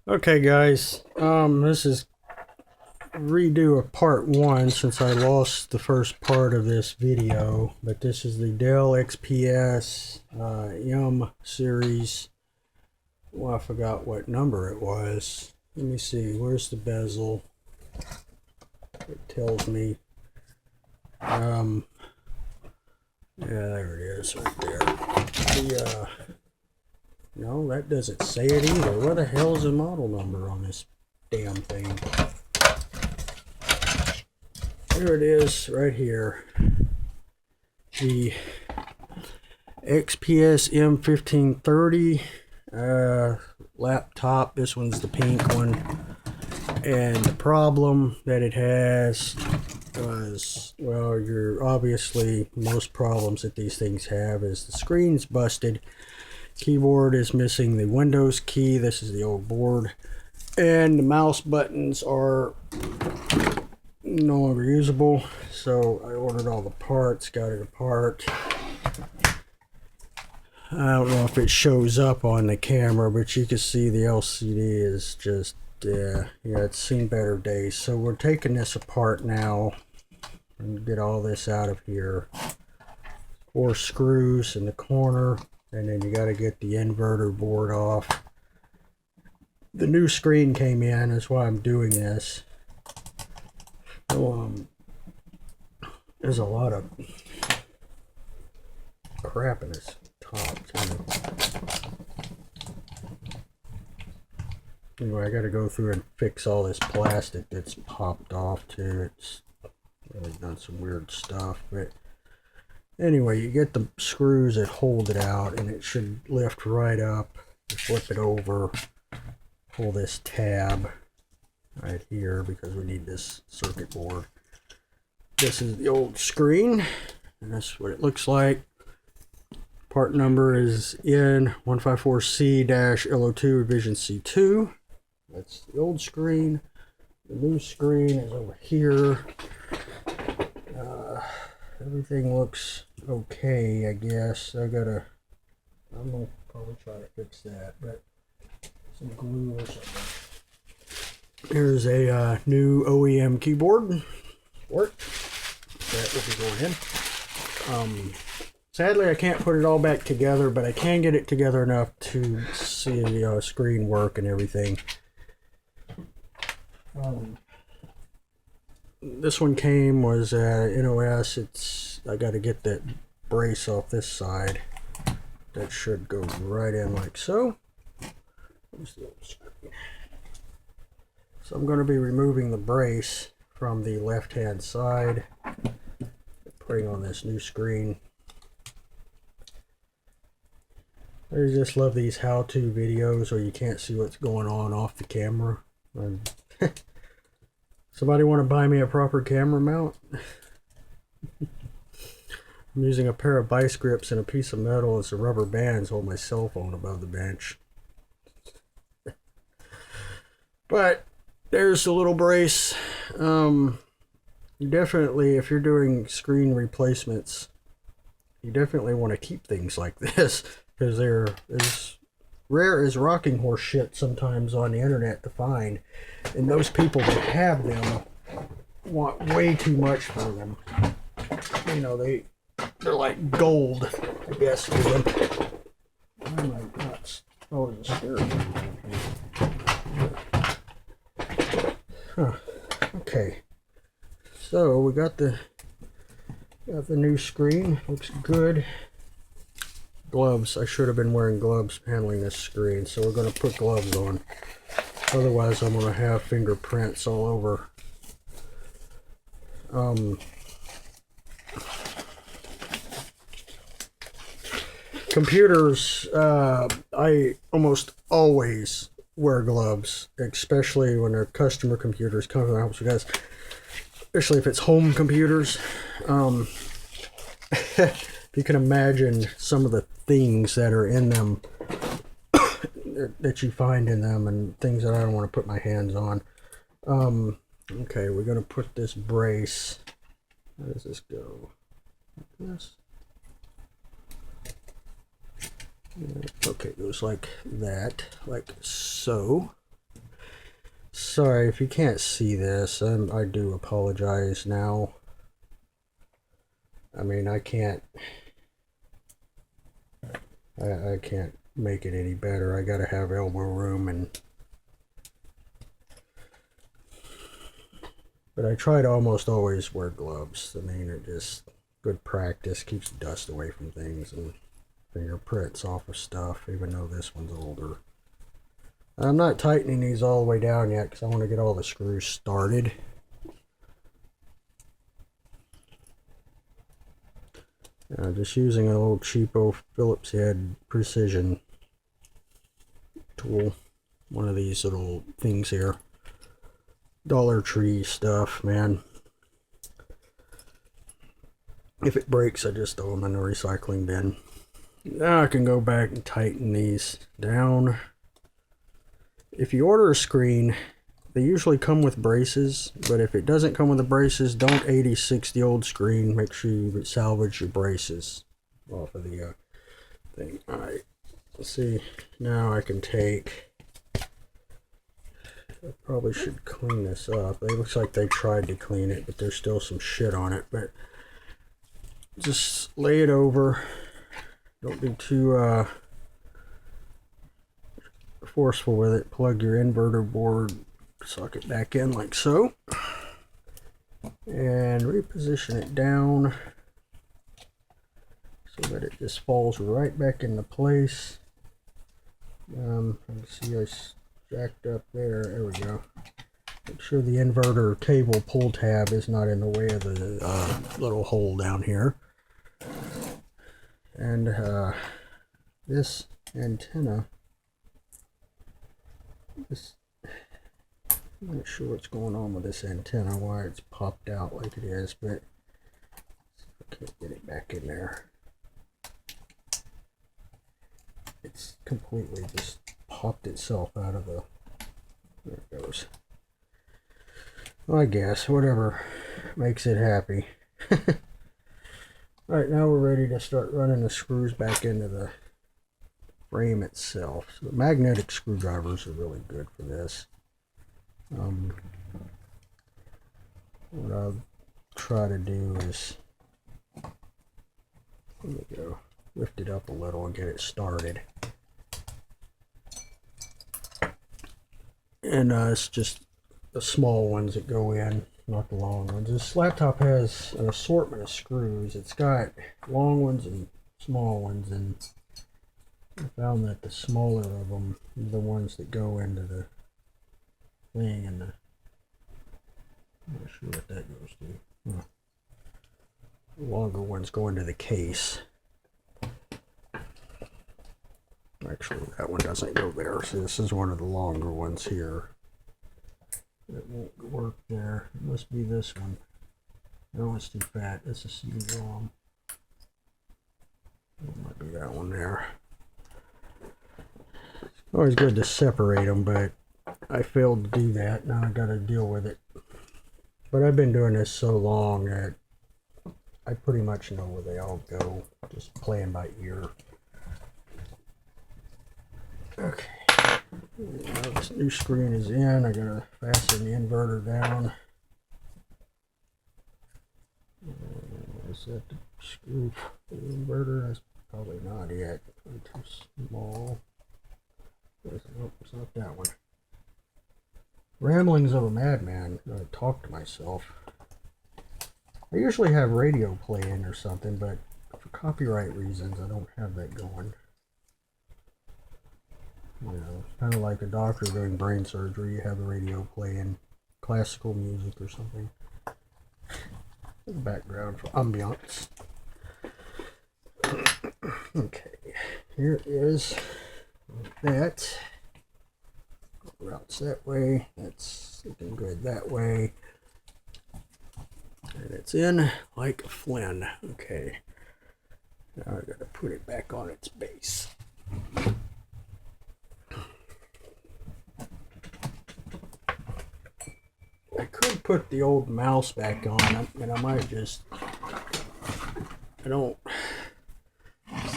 Okay guys, this is redo of part one since I lost the first part of this video, but this is the Dell XPS M series. Well, I forgot what number it was. Let me see, where's the bezel? It tells me. Yeah, there it is right there. No, that doesn't say it either. Where the hell is the model number on this damn thing? There it is, right here. The XPS M1530 laptop. This one's the pink one. And the problem that it has was, well, obviously most problems that these things have is the screen's busted. Keyboard is missing the Windows key. This is the old board. And the mouse buttons are no longer usable. So I ordered all the parts, got it apart. I don't know if it shows up on the camera, but you can see the LCD is just, yeah, it's seen better days. So we're taking this apart now and get all this out of here. 4 screws in the corner. And then you got to get the inverter board off. The new screen came in, that's why I'm doing this. So, there's a lot of crap in this top too. Anyway, I got to go through and fix all this plastic that's popped off too. It's really done some weird stuff, but anyway, you get the screws that hold it out, and it should lift right up. You flip it over, pull this tab right here because we need this circuit board. This is the old screen, and that's what it looks like. Part number is N154C-LO2 revision C2. That's the old screen. The new screen is over here. Everything looks okay, I guess. I'm gonna probably try to fix that, but some glue or something. Here's a new OEM keyboard. Work. That will be going in. Sadly, I can't put it all back together, but I can get it together enough to see the screen work and everything. This one was NOS. I got to get that brace off this side. That should go right in like so. So I'm going to be removing the brace from the left hand side, putting on this new screen. I just love these how-to videos where you can't see what's going on off the camera. Somebody want to buy me a proper camera mount? I'm using a pair of vice grips and a piece of metal and some rubber bands to hold my cell phone above the bench. But there's the little brace. You definitely, if you're doing screen replacements, you definitely want to keep things like this because they're as rare as rocking horse shit sometimes on the internet to find. And those people that have them want way too much for them. You know, they're like gold, I guess, for them. Oh my God. Oh, there's a stereo. Huh. Okay. So we got the new screen. Looks good. Gloves. I should have been wearing gloves handling this screen, so we're going to put gloves on. Otherwise, I'm going to have fingerprints all over. Computers, I almost always wear gloves, especially when they're customer computers come to the house, because especially if it's home computers. You can imagine some of the things that are in them that you find in them and things that I don't want to put my hands on. Okay, we're going to put this brace. How does this go? Like this? Okay, it goes like that, like so. Sorry if you can't see this. I do apologize now. I mean, I can't make it any better. I gotta have elbow room, but I try to almost always wear gloves. I mean, it just good practice, keeps dust away from things and fingerprints off of stuff, even though this one's older. I'm not tightening these all the way down yet because I want to get all the screws started. Just using an old cheapo Phillips head precision tool. One of these little things here. Dollar Tree stuff, man. If it breaks, I just throw them in the recycling bin. Now I can go back and tighten these down. If you order a screen, they usually come with braces, but if it doesn't come with the braces, don't 86 the old screen. Make sure you salvage your braces off of the thing. Alright, let's see. Now I can take... I probably should clean this up. It looks like they tried to clean it, but there's still some shit on it. But just lay it over. Don't be too forceful with it. Plug your inverter board socket back in like so. And reposition it down so that it just falls right back into place. Let's see, I jacked up there. There we go. Make sure the inverter cable pull tab is not in the way of the little hole down here. And this antenna, I'm not sure what's going on with this antenna, why it's popped out like it is, but I can't get it back in there. It's completely just popped itself out of the... There it goes. Well, I guess, whatever makes it happy. Alright, now we're ready to start running the screws back into the frame itself. So the magnetic screwdrivers are really good for this. What I'll try to do is, there we go, lift it up a little and get it started. And it's just the small ones that go in, not the long ones. This laptop has an assortment of screws. It's got long ones and small ones, and I found that the smaller of them are the ones that go into the thing, and I'm not sure what that goes to. The longer ones go into the case. Actually, that one doesn't go there, so this is one of the longer ones here. It won't work there. It must be this one. No, it's too fat. This is CD-ROM. It might be that one there. Always good to separate them, but I failed to do that. Now I got to deal with it. But I've been doing this so long that I pretty much know where they all go. Just playing by ear. Okay. Now this new screen is in. I gotta fasten the inverter down. Is that the screw for the inverter? That's probably not yet. Probably too small. Nope, it's not that one. Ramblings of a madman. I'm gonna talk to myself. I usually have radio playing or something, but for copyright reasons, I don't have that going. You know, kind of like a doctor doing brain surgery. You have the radio playing classical music or something in the background for ambiance. Okay, here is that. Routes that way. That's looking good that way. And it's in like Flynn. Okay. Now I gotta put it back on its base. I could put the old mouse back on, and I might just,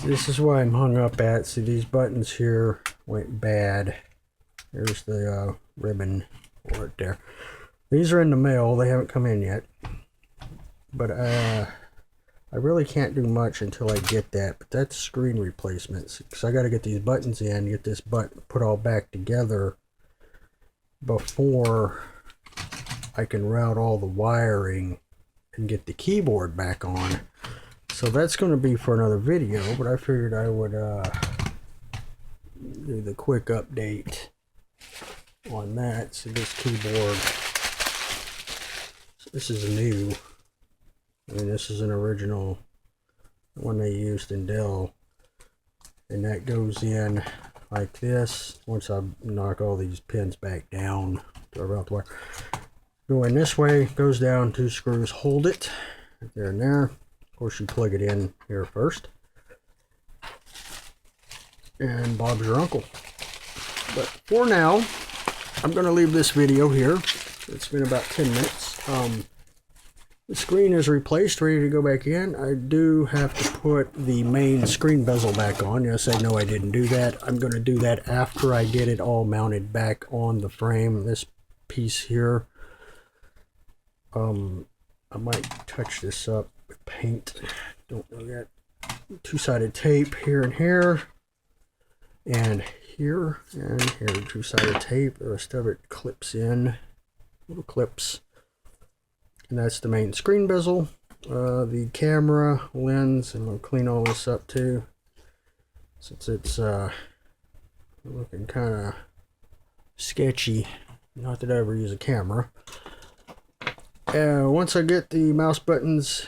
this is why I'm hung up at. See, these buttons here went bad. There's the ribbon right there. These are in the mail. They haven't come in yet. But I really can't do much until I get that. But that's screen replacements. Because I got to get these buttons in, get this button put all back together before I can route all the wiring and get the keyboard back on. So that's going to be for another video, but I figured I would do the quick update on that. So this keyboard, this is new. I mean, this is an original one they used in Dell, and that goes in like this. Once I knock all these pins back down to about the wire, going this way, goes down, 2 screws hold it right there and there. Of course, you plug it in here first, and Bob's your uncle. But for now, I'm going to leave this video here. It's been about 10 minutes. The screen is replaced, ready to go back in. I do have to put the main screen bezel back on. Yes, I know I didn't do that. I'm going to do that after I get it all mounted back on the frame. This piece here, I might touch this up with paint. Don't know yet. 2-sided tape here and here, and here and here. 2-sided tape. The rest of it clips in, little clips. And that's the main screen bezel. The camera, lens, and we'll clean all this up too, since it's looking kind of sketchy. Not that I ever use a camera. Once I get the mouse buttons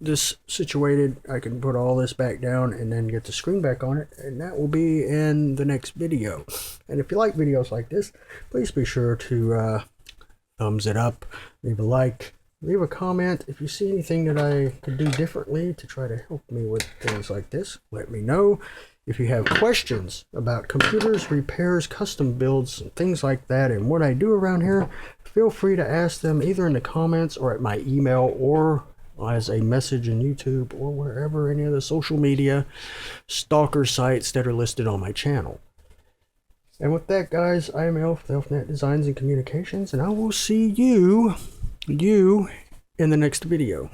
this situated, I can put all this back down and then get the screen back on it, and that will be in the next video. And if you like videos like this, please be sure to thumbs it up, leave a like, leave a comment. If you see anything that I could do differently to try to help me with things like this, let me know. If you have questions about computers, repairs, custom builds, and things like that, and what I do around here, feel free to ask them either in the comments or at my email, or as a message in YouTube, or wherever, any of the social media stalker sites that are listed on my channel. And with that, guys, I am Elf, ElfNet Designs and Communications, and I will see you in the next video.